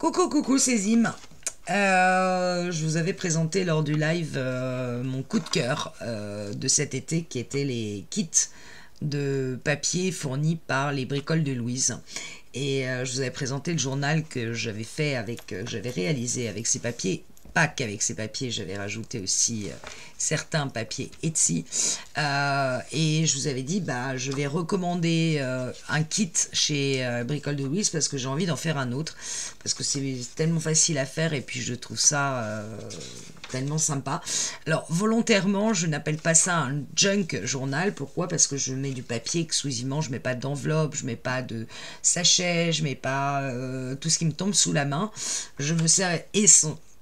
Coucou, coucou, c'est Zim. Je vous avais présenté lors du live mon coup de cœur de cet été qui étaient les kits de papier fournis par les Bricoles de Louise. Et je vous avais présenté le journal que j'avais fait avec, j'avais réalisé avec ces papiers. Pas qu'avec ces papiers, j'avais rajouté aussi certains papiers Etsy. Et je vous avais dit, bah, je vais recommander un kit chez Bricoles de Louise parce que j'ai envie d'en faire un autre. Parce que c'est tellement facile à faire et puis je trouve ça tellement sympa. Alors, volontairement, je n'appelle pas ça un junk journal. Pourquoi? Parce que je mets du papier exclusivement. Je mets pas d'enveloppe, je mets pas de sachet, je mets pas tout ce qui me tombe sous la main. Je me sers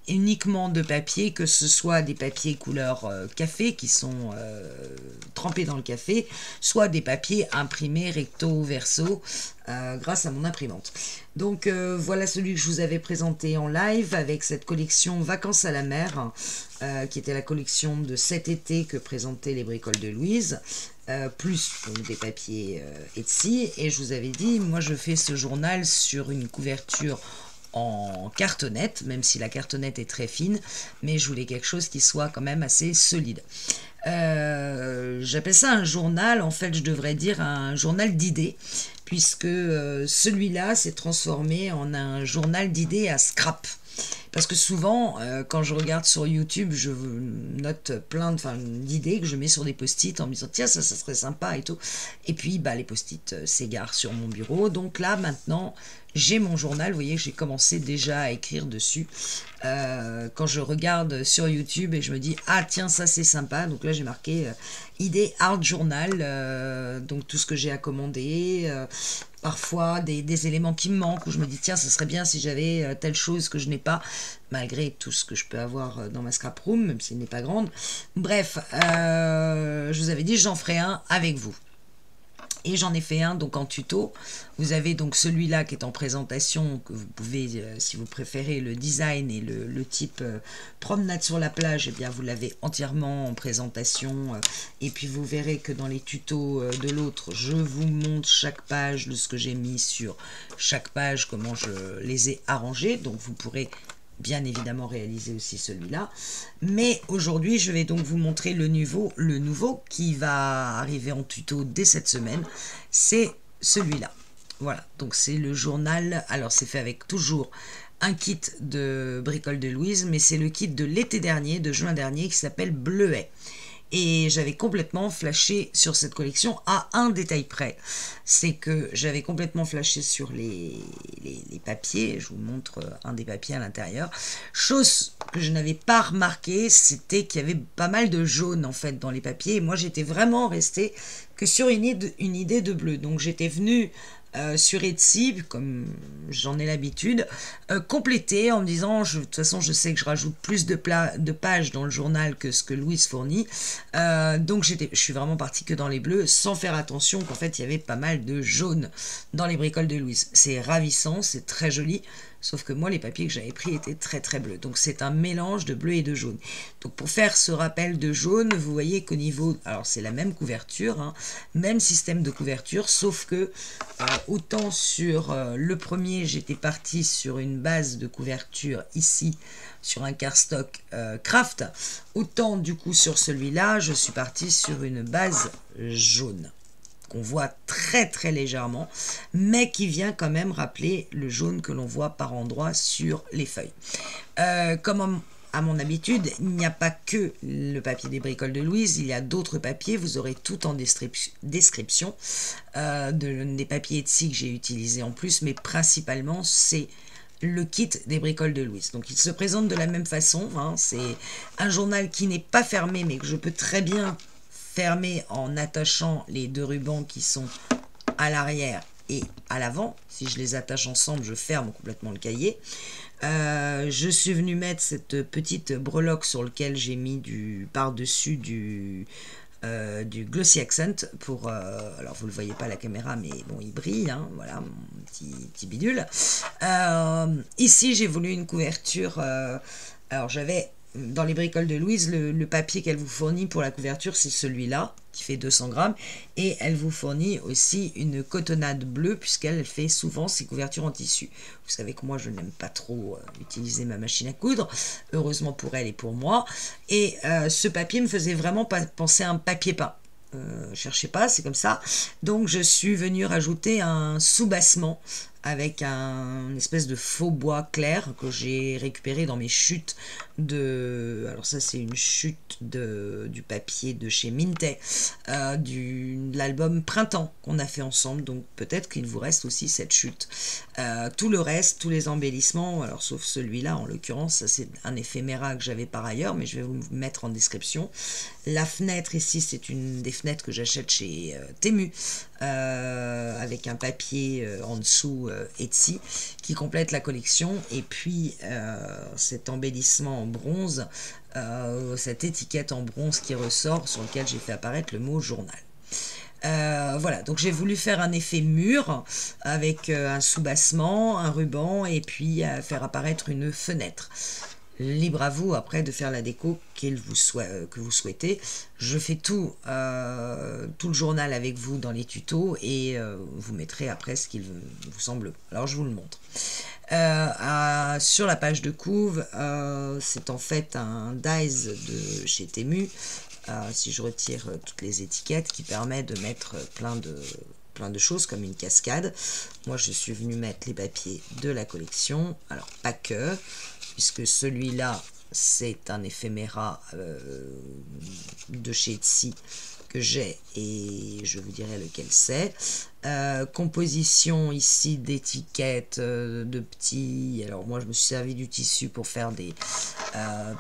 uniquement de papier, que ce soit des papiers couleur café qui sont trempés dans le café, soit des papiers imprimés recto verso grâce à mon imprimante. Donc voilà celui que je vous avais présenté en live avec cette collection Vacances à la mer qui était la collection de cet été que présentaient les Bricoles de Louise. Plus donc, des papiers Etsy, et je vous avais dit, moi je fais ce journal sur une couverture en cartonnette, même si la cartonnette est très fine, mais je voulais quelque chose qui soit quand même assez solide. J'appelle ça un journal, en fait je devrais dire un journal d'idées, puisque celui-là s'est transformé en un journal d'idées à scrap. Parce que souvent, quand je regarde sur YouTube, je note plein d'idées que je mets sur des post-it en me disant tiens, ça serait sympa et tout. Et puis, bah, les post-it s'égarent sur mon bureau. Donc là, maintenant, j'ai mon journal. Vous voyez, j'ai commencé déjà à écrire dessus. Quand je regarde sur YouTube et je me dis ah tiens, ça c'est sympa. Donc là, j'ai marqué idée art journal. Donc tout ce que j'ai à commander. Parfois des éléments qui me manquent, où je me dis tiens, ça serait bien si j'avais telle chose que je n'ai pas, malgré tout ce que je peux avoir dans ma scrap room, même s'il n'est pas grande. Bref, je vous avais dit j'en ferai un avec vous. Et j'en ai fait un donc en tuto. Vous avez donc celui-là qui est en présentation, que vous pouvez, si vous préférez le design et le type promenade sur la plage, et eh bien vous l'avez entièrement en présentation. Et puis vous verrez que dans les tutos de l'autre, je vous montre chaque page de ce que j'ai mis sur chaque page, comment je les ai arrangés. Donc vous pourrez bien évidemment réaliser aussi celui-là. Mais aujourd'hui, je vais donc vous montrer le nouveau qui va arriver en tuto dès cette semaine. C'est celui-là. Voilà, donc c'est le journal. Alors, c'est fait avec toujours un kit de Bricoles de Louise, mais c'est le kit de l'été dernier, de juin dernier, qui s'appelle Bleuet. Et j'avais complètement flashé sur cette collection à un détail près. C'est que j'avais complètement flashé sur les papiers. Je vous montre un des papiers à l'intérieur. Chose que je n'avais pas remarqué, c'était qu'il y avait pas mal de jaune en fait dans les papiers. Et moi j'étais vraiment restée que sur une idée de bleu. Donc j'étais venue sur Etsy, comme j'en ai l'habitude, compléter en me disant, de toute façon je sais que je rajoute plus de pages dans le journal que ce que Louise fournit, donc je suis vraiment partie que dans les bleus, sans faire attention qu'en fait il y avait pas mal de jaune dans les Bricoles de Louise. C'est ravissant, c'est très joli, sauf que moi les papiers que j'avais pris étaient très très bleus, donc c'est un mélange de bleu et de jaune. Donc pour faire ce rappel de jaune, vous voyez qu'au niveau, alors c'est la même couverture, hein, même système de couverture, sauf que autant sur le premier j'étais partie sur une base de couverture ici sur un cardstock craft, autant du coup sur celui-là je suis partie sur une base jaune qu'on voit très très légèrement, mais qui vient quand même rappeler le jaune que l'on voit par endroits sur les feuilles. Comme à mon habitude, il n'y a pas que le papier des Bricoles de Louise, il y a d'autres papiers, vous aurez tout en description des papiers Etsy que j'ai utilisés en plus, mais principalement c'est le kit des Bricoles de Louise. Donc il se présente de la même façon, hein, c'est un journal qui n'est pas fermé, mais que je peux très bien fermer en attachant les deux rubans qui sont à l'arrière et à l'avant. Si je les attache ensemble, je ferme complètement le cahier. Je suis venue mettre cette petite breloque sur lequel j'ai mis par-dessus du Glossy Accent pour alors vous le voyez pas à la caméra, mais bon, il brille, hein, voilà mon petit bidule. Ici j'ai voulu une couverture, alors j'avais dans les bricoles de Louise, le papier qu'elle vous fournit pour la couverture, c'est celui-là, qui fait 200 grammes. Et elle vous fournit aussi une cotonnade bleue, puisqu'elle fait souvent ses couvertures en tissu. Vous savez que moi, je n'aime pas trop utiliser ma machine à coudre. Heureusement pour elle et pour moi. Et ce papier me faisait vraiment penser à un papier peint. Cherchez pas, c'est comme ça. Donc je suis venue rajouter un soubassement avec un espèce de faux bois clair que j'ai récupéré dans mes chutes de... Alors ça c'est une chute du papier de chez Mintet, de l'album Printemps qu'on a fait ensemble, donc peut-être qu'il vous reste aussi cette chute. Tout le reste, tous les embellissements, alors sauf celui-là en l'occurrence, ça c'est un éphéméra que j'avais par ailleurs, mais je vais vous le mettre en description. La fenêtre ici, c'est une des fenêtres que j'achète chez Temu, avec un papier en dessous Etsy qui complète la collection, et puis cet embellissement en bronze, cette étiquette en bronze qui ressort, sur lequel j'ai fait apparaître le mot journal. Voilà, donc j'ai voulu faire un effet mur avec un soubassement, un ruban, et puis faire apparaître une fenêtre. Libre à vous après de faire la déco que vous souhaitez. Je fais tout le journal avec vous dans les tutos, et vous mettrez après ce qu'il vous semble. Alors je vous le montre. Sur la page de couve, c'est en fait un dies de chez Temu. Si je retire toutes les étiquettes, qui permet de mettre plein de choses comme une cascade. Moi je suis venue mettre les papiers de la collection, alors pas que, puisque celui-là c'est un éphéméra de chez Etsy que j'ai, et je vous dirai lequel c'est. Composition ici d'étiquettes, de petits... Alors moi je me suis servi du tissu pour faire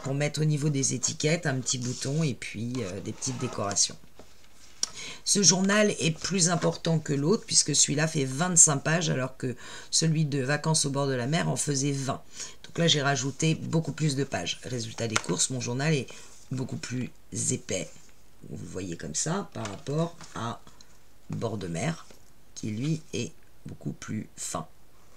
pour mettre au niveau des étiquettes un petit bouton, et puis des petites décorations. Ce journal est plus important que l'autre, puisque celui-là fait 25 pages, alors que celui de Vacances au bord de la mer en faisait 20. Donc là, j'ai rajouté beaucoup plus de pages. Résultat des courses, mon journal est beaucoup plus épais. Vous le voyez comme ça, par rapport à Bord de mer, qui lui est beaucoup plus fin.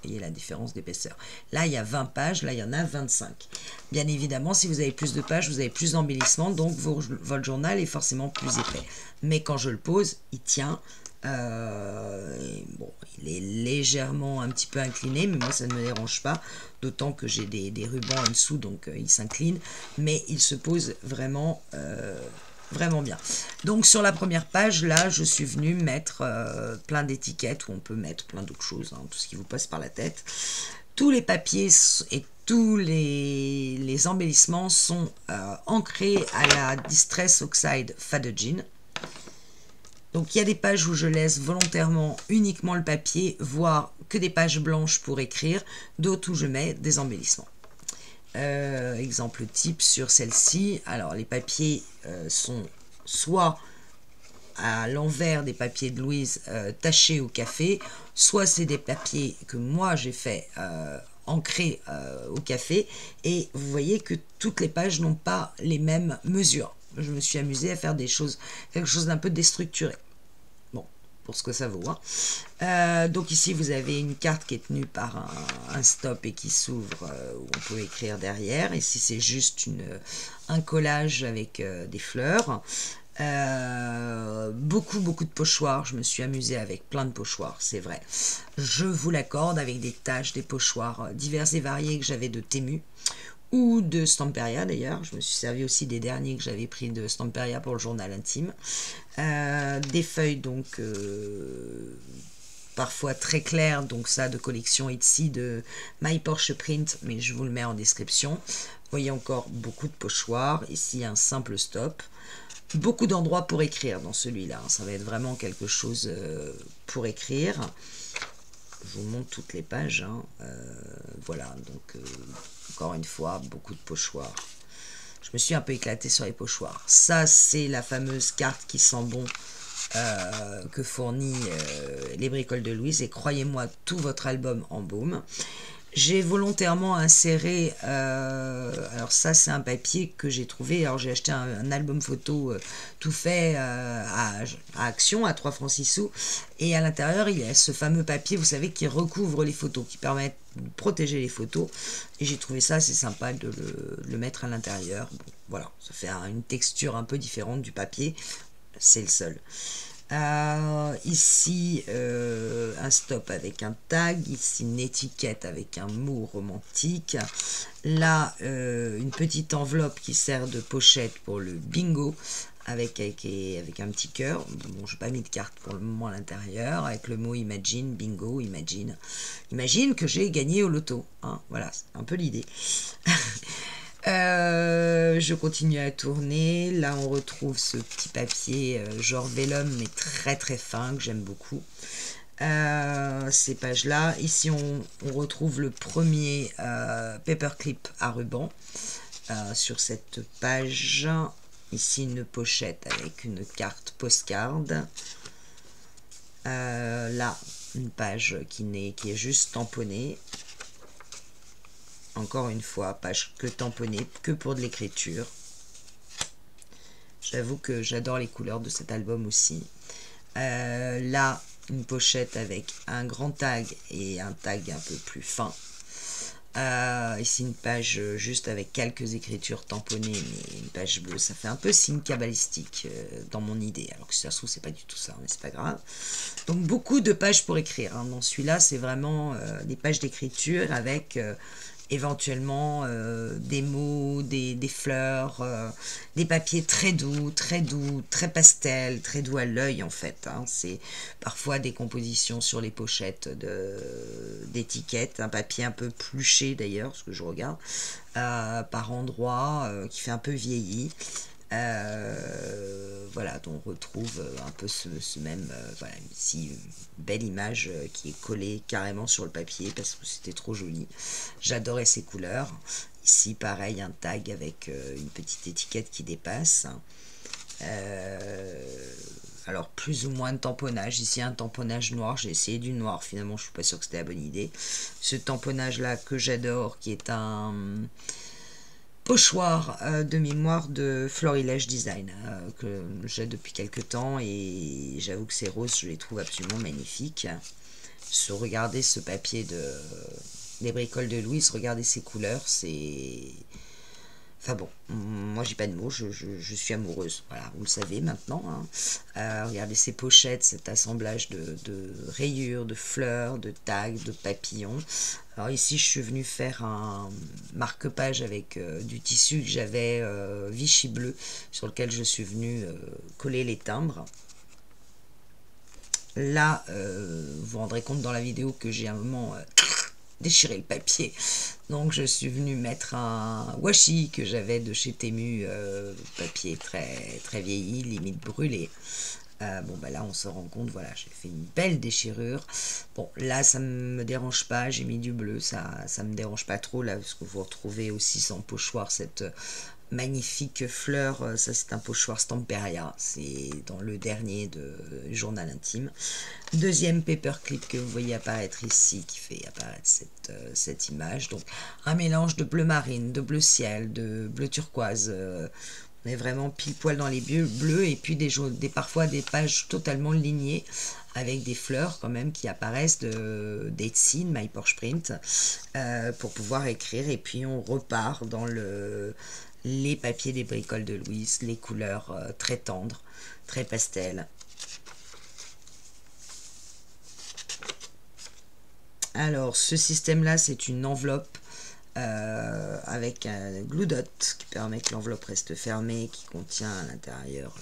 Vous voyez la différence d'épaisseur. Là, il y a 20 pages, là, il y en a 25. Bien évidemment, si vous avez plus de pages, vous avez plus d'embellissement, donc votre journal est forcément plus épais. Mais quand je le pose, il tient. Bon, il est légèrement un petit peu incliné, mais moi, ça ne me dérange pas, d'autant que j'ai des rubans en dessous, donc il s'incline. Mais il se pose vraiment... vraiment bien. Donc sur la première page, là, je suis venue mettre plein d'étiquettes, où on peut mettre plein d'autres choses, hein, tout ce qui vous passe par la tête. Tous les papiers et tous les embellissements sont ancrés à la Distress Oxide Faded Jean. Donc il y a des pages où je laisse volontairement uniquement le papier, voire que des pages blanches pour écrire, d'autres où je mets des embellissements. Exemple type sur celle-ci. Alors les papiers sont soit à l'envers des papiers de Louise tachés au café, soit c'est des papiers que moi j'ai fait ancrés au café, et vous voyez que toutes les pages n'ont pas les mêmes mesures. Je me suis amusée à faire quelque chose d'un peu déstructuré. Bon, pour ce que ça vaut. Hein. Donc ici, vous avez une carte qui est tenue par un stop et qui s'ouvre, où on peut écrire derrière. Ici, c'est juste un collage avec des fleurs. Beaucoup de pochoirs. Je me suis amusée avec plein de pochoirs, c'est vrai. Je vous l'accorde, avec des taches, des pochoirs divers et variés que j'avais de Temu. Ou de Stamperia d'ailleurs, je me suis servi aussi des derniers que j'avais pris de Stamperia pour le journal intime. Des feuilles donc parfois très claires, donc ça de collection Etsy de My Porsche Print, mais je vous le mets en description. Vous voyez encore beaucoup de pochoirs, ici un simple stop. Beaucoup d'endroits pour écrire dans celui-là, ça va être vraiment quelque chose pour écrire. Je vous montre toutes les pages, hein. Voilà, donc encore une fois, beaucoup de pochoirs. Je me suis un peu éclatée sur les pochoirs. Ça, c'est la fameuse carte qui sent bon que fournit les bricoles de Louise. Et croyez-moi, tout votre album embaume. J'ai volontairement inséré, alors ça c'est un papier que j'ai trouvé, alors j'ai acheté un album photo tout fait à Action, à 3 francs 6 sous, et à l'intérieur il y a ce fameux papier, vous savez, qui recouvre les photos, qui permet de protéger les photos, et j'ai trouvé ça assez sympa de le mettre à l'intérieur. Bon, voilà, ça fait une texture un peu différente du papier, c'est le seul. Ici un stop avec un tag, ici une étiquette avec un mot romantique, là une petite enveloppe qui sert de pochette pour le bingo avec un petit cœur. Bon, je n'ai pas mis de carte pour le moment à l'intérieur, avec le mot imagine, bingo, imagine que j'ai gagné au loto, hein, voilà, c'est un peu l'idée. Je continue à tourner. Là on retrouve ce petit papier genre vellum mais très très fin que j'aime beaucoup. Ces pages là, ici on retrouve le premier paperclip à ruban sur cette page. Ici une pochette avec une carte postcard. Là une page qui est juste tamponnée. Encore une fois, page que tamponnée, que pour de l'écriture. J'avoue que j'adore les couleurs de cet album aussi. Là, une pochette avec un grand tag et un tag un peu plus fin. Ici, une page juste avec quelques écritures tamponnées, mais une page bleue. Ça fait un peu signe cabalistique dans mon idée. Alors que si ça se trouve, c'est pas du tout ça, mais c'est pas grave. Donc, beaucoup de pages pour écrire. Hein. Dans celui-là, c'est vraiment des pages d'écriture avec... éventuellement des mots, des fleurs, des papiers très doux, très pastel, très doux à l'œil en fait. Hein. C'est parfois des compositions sur les pochettes d'étiquettes, un papier un peu pluché d'ailleurs, ce que je regarde, par endroits, qui fait un peu vieilli. Voilà, donc on retrouve un peu ce même, voilà, ici, une belle image qui est collée carrément sur le papier parce que c'était trop joli. J'adorais ces couleurs. Ici, pareil, un tag avec une petite étiquette qui dépasse. Alors, plus ou moins de tamponnage. Ici, un tamponnage noir. J'ai essayé du noir. Finalement, je suis pas sûre que c'était la bonne idée. Ce tamponnage-là que j'adore, qui est un... pochoir de mémoire de Florilège Design que j'ai depuis quelques temps et j'avoue que ces roses je les trouve absolument magnifiques. Regardez ce papier des bricoles de Louise, regardez ces couleurs, c'est... Enfin bon, moi j'ai pas de mots, je suis amoureuse, voilà, vous le savez maintenant. Hein. Regardez ces pochettes, cet assemblage de rayures, de fleurs, de tags, de papillons. Alors ici je suis venue faire un marque-page avec du tissu que j'avais Vichy bleu, sur lequel je suis venue coller les timbres. Là, vous vous rendrez compte dans la vidéo que j'ai un moment... déchirer le papier, donc je suis venue mettre un washi que j'avais de chez Temu, papier très vieilli, limite brûlé. Bon bah là on se rend compte, voilà, j'ai fait une belle déchirure. Bon là ça me dérange pas, j'ai mis du bleu, ça me dérange pas trop là, parce que vous retrouvez aussi son pochoir, cette magnifique fleur, ça c'est un pochoir Stamperia, c'est dans le dernier de Journal Intime. Deuxième paperclip que vous voyez apparaître ici, qui fait apparaître cette image, donc un mélange de bleu marine, de bleu ciel, de bleu turquoise, on est vraiment pile poil dans les bleus, et puis parfois des pages totalement lignées, avec des fleurs quand même qui apparaissent d'Etsy, de My Porsche Print, pour pouvoir écrire, et puis on repart dans les papiers des bricoles de Louise, les couleurs très tendres, très pastel. Alors ce système là c'est une enveloppe avec un glue dot qui permet que l'enveloppe reste fermée, qui contient à l'intérieur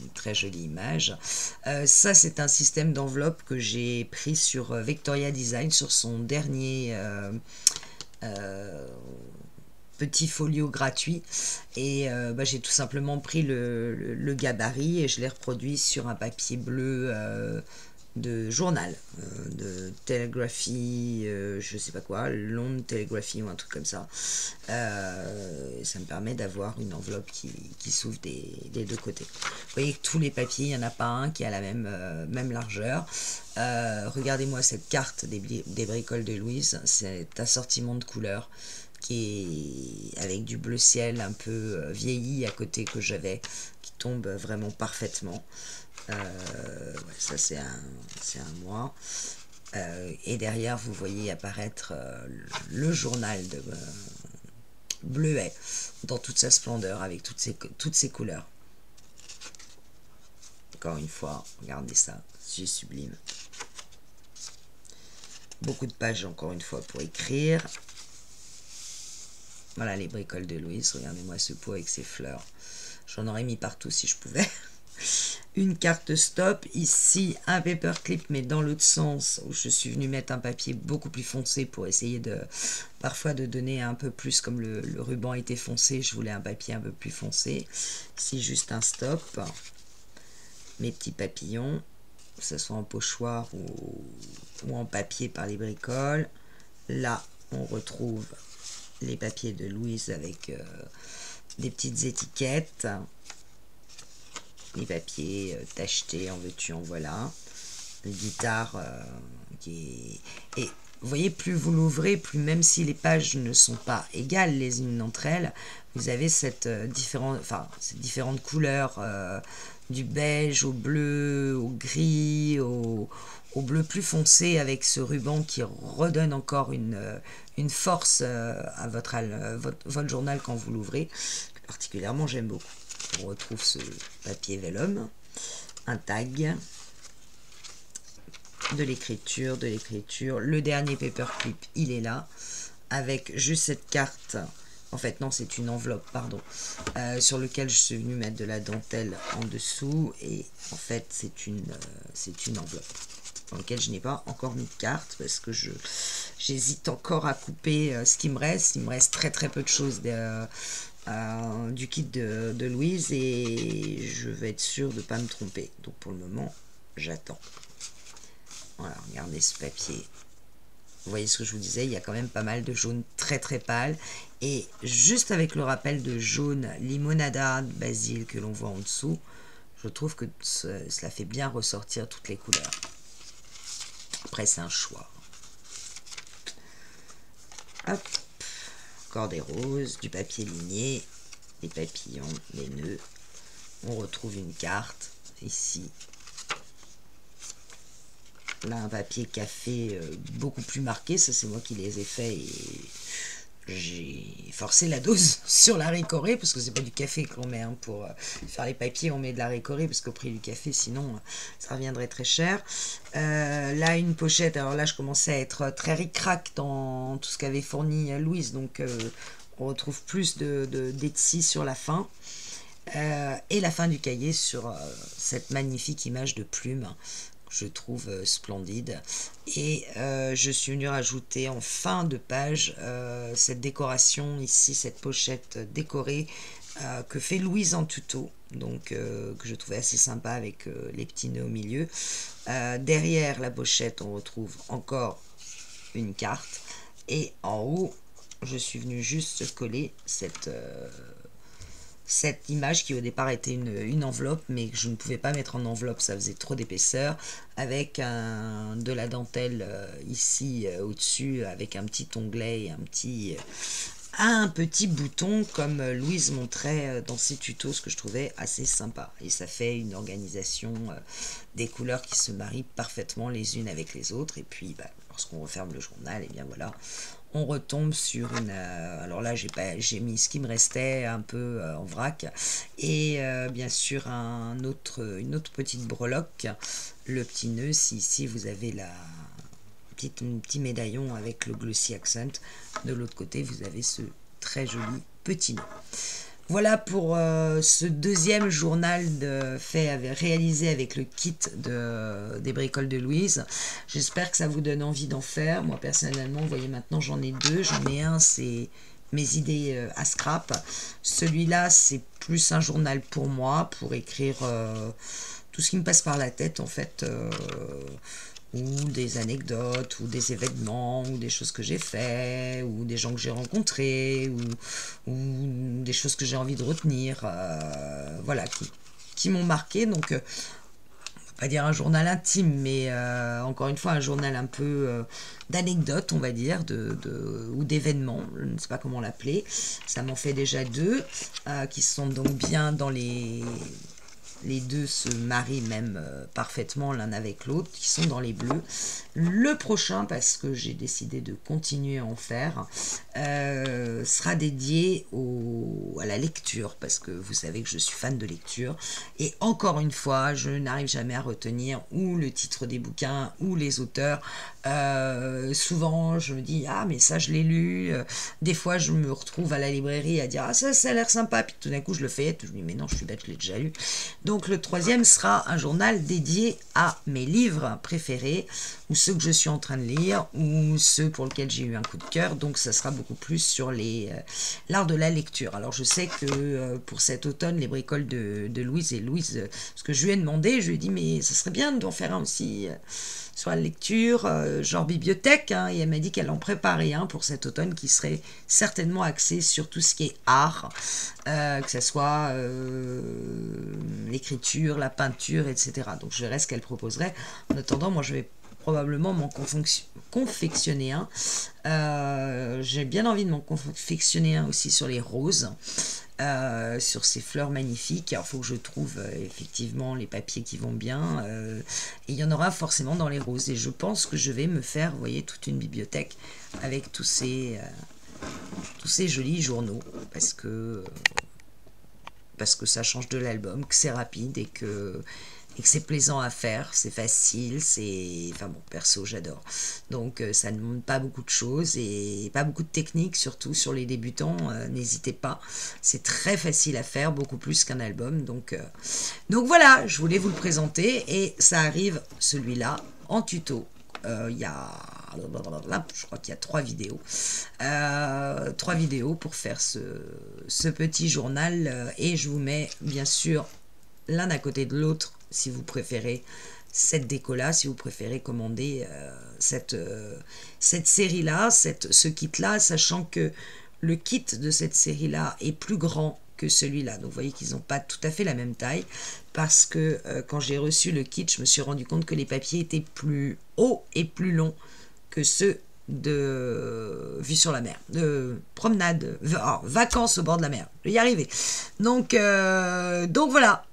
une très jolie image. Ça c'est un système d'enveloppe que j'ai pris sur Victoria Design, sur son dernier petit folio gratuit, et j'ai tout simplement pris le gabarit et je l'ai reproduit sur un papier bleu de journal, de télégraphie, je sais pas quoi, longue télégraphie ou un truc comme ça. Ça me permet d'avoir une enveloppe qui s'ouvre des deux côtés. Vous voyez que tous les papiers, il n'y en a pas un qui a la même largeur. Regardez-moi cette carte des bricoles de Louise, cet assortiment de couleurs qui est avec du bleu ciel un peu vieilli à côté que j'avais, qui tombe vraiment parfaitement. Ouais, ça c'est un mois. Et derrière vous voyez apparaître le journal de Bleuet dans toute sa splendeur avec toutes ses couleurs. Encore une fois, regardez ça, c'est sublime. Beaucoup de pages encore une fois pour écrire. Voilà les bricoles de Louise, regardez-moi ce pot avec ses fleurs. J'en aurais mis partout si je pouvais. Une carte stop, ici un paperclip mais dans l'autre sens où je suis venue mettre un papier beaucoup plus foncé pour essayer parfois de donner un peu plus, comme le ruban était foncé, je voulais un papier un peu plus foncé. Ici juste un stop, mes petits papillons, que ce soit en pochoir ou en papier par les bricoles. Là on retrouve les papiers de Louise avec des petites étiquettes. Les papiers tachetés, en veux-tu, en voilà. Les guitares et vous voyez, plus vous l'ouvrez, plus même si les pages ne sont pas égales les unes entre elles, vous avez cette différentes couleurs, du beige au bleu, au gris, au bleu plus foncé, avec ce ruban qui redonne encore une force à votre journal quand vous l'ouvrez. Particulièrement, j'aime beaucoup. On retrouve ce papier vellum, un tag, de l'écriture, le dernier paperclip, il est là, avec juste cette carte, en fait non, c'est une enveloppe, pardon, sur lequel je suis venue mettre de la dentelle en dessous, et en fait c'est une enveloppe, dans laquelle je n'ai pas encore mis de carte, parce que j'hésite encore à couper ce qui me reste. Il me reste très peu de choses du kit de Louise, et je vais être sûre de ne pas me tromper. Donc pour le moment, j'attends. Voilà, regardez ce papier. Vous voyez ce que je vous disais, il y a quand même pas mal de jaune très pâle. Et juste avec le rappel de jaune limonada, basil que l'on voit en dessous, je trouve que cela fait bien ressortir toutes les couleurs. Après, c'est un choix. Hop. Encore des roses, du papier ligné, des papillons, des nœuds. On retrouve une carte ici. Là, un papier café beaucoup plus marqué. Ça, c'est moi qui les ai faits, et j'ai forcé la dose sur la récorée, parce que c'est pas du café que l'on met pour faire les papiers, on met de la récorée, parce qu'au prix du café, sinon, ça reviendrait très cher. Là, une pochette. Alors là, je commençais à être très ric-rac dans tout ce qu'avait fourni Louise, donc on retrouve plus d'Etsy sur la fin. Et la fin du cahier sur cette magnifique image de plume, je trouve splendide. Et je suis venue rajouter en fin de page cette décoration ici, cette pochette décorée que fait Louise en tuto, donc que je trouvais assez sympa, avec les petits nœuds au milieu. Derrière la pochette, on retrouve encore une carte, et en haut je suis venue juste coller cette image qui au départ était une enveloppe, mais que je ne pouvais pas mettre en enveloppe, ça faisait trop d'épaisseur, avec de la dentelle ici au-dessus, avec un petit onglet et un petit bouton, comme Louise montrait dans ses tutos, ce que je trouvais assez sympa. Et ça fait une organisation des couleurs qui se marient parfaitement les unes avec les autres. Et puis lorsqu'on referme le journal, et bien voilà, on retombe sur une... alors là, j'ai mis ce qui me restait un peu en vrac. Et bien sûr, une autre petite breloque. Le petit nœud, si ici vous avez petit médaillon avec le Glossy Accent. De l'autre côté, vous avez ce très joli petit nœud. Voilà pour ce deuxième journal réalisé avec le kit des bricoles de Louise. J'espère que ça vous donne envie d'en faire. Moi personnellement, vous voyez, maintenant j'en ai deux. J'en ai un, c'est mes idées à scrap. Celui-là, c'est plus un journal pour moi, pour écrire tout tout ce qui me passe par la tête, en fait, ou des anecdotes, ou des événements, ou des choses que j'ai fait, ou des gens que j'ai rencontrés, ou des choses que j'ai envie de retenir, voilà, qui m'ont marqué. Donc, pas dire un journal intime, mais encore une fois un journal un peu d'anecdotes, on va dire, ou d'événements, je ne sais pas comment l'appeler. Ça m'en fait déjà 2, qui sont donc bien dans les 2 se marient même parfaitement l'un avec l'autre, qui sont dans les bleus. Le prochain, parce que j'ai décidé de continuer à en faire, sera dédié à la lecture, parce que vous savez que je suis fan de lecture. Et encore une fois, je n'arrive jamais à retenir ou le titre des bouquins ou les auteurs. Souvent, je me dis, ah, mais ça, je l'ai lu. Des fois, je me retrouve à la librairie à dire, ah, ça a l'air sympa. Puis tout d'un coup, je le fais. Je me dis, mais non, je suis bête, je l'ai déjà lu. Donc, le troisième sera un journal dédié à mes livres préférés, ou ceux que je suis en train de lire, ou ceux pour lesquels j'ai eu un coup de cœur. Donc, ça sera beaucoup plus sur l'art de la lecture. Alors, je sais que pour cet automne, les bricoles de Louise et Louise, ce que je lui ai demandé, je lui ai dit, mais ça serait bien d'en faire un aussi sur la lecture, genre bibliothèque, hein, et elle m'a dit qu'elle en préparait un pour cet automne qui serait certainement axé sur tout ce qui est art, que ce soit l'écriture, la peinture, etc. Donc je verrai ce qu'elle proposerait. En attendant, moi je vais probablement m'en confectionner un. J'ai bien envie de m'en confectionner un aussi sur les roses. Sur ces fleurs magnifiques. Alors, il faut que je trouve effectivement les papiers qui vont bien. Et il y en aura forcément dans les roses. Et je pense que je vais me faire, vous voyez, toute une bibliothèque avec tous ces jolis journaux. Parce que ça change de l'album, que c'est rapide et que c'est plaisant à faire, c'est facile, enfin bon, perso j'adore. Donc ça ne demande pas beaucoup de choses et pas beaucoup de techniques, surtout sur les débutants, n'hésitez pas, c'est très facile à faire, beaucoup plus qu'un album. Donc voilà, je voulais vous le présenter et ça arrive, celui-là, en tuto. Il y a, je crois qu'il y a 3 vidéos. 3 vidéos pour faire ce petit journal et je vous mets bien sûr l'un à côté de l'autre si vous préférez cette déco-là, si vous préférez commander cette série-là, ce kit-là, sachant que le kit de cette série-là est plus grand que celui-là. Donc vous voyez qu'ils n'ont pas tout à fait la même taille, parce que quand j'ai reçu le kit, je me suis rendu compte que les papiers étaient plus hauts et plus longs que ceux de vue sur la mer, de promenade, vacances au bord de la mer. Je vais y arriver. Donc voilà.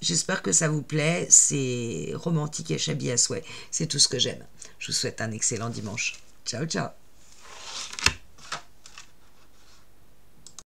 J'espère que ça vous plaît, c'est romantique et shabby à souhait, c'est tout ce que j'aime. Je vous souhaite un excellent dimanche. Ciao, ciao.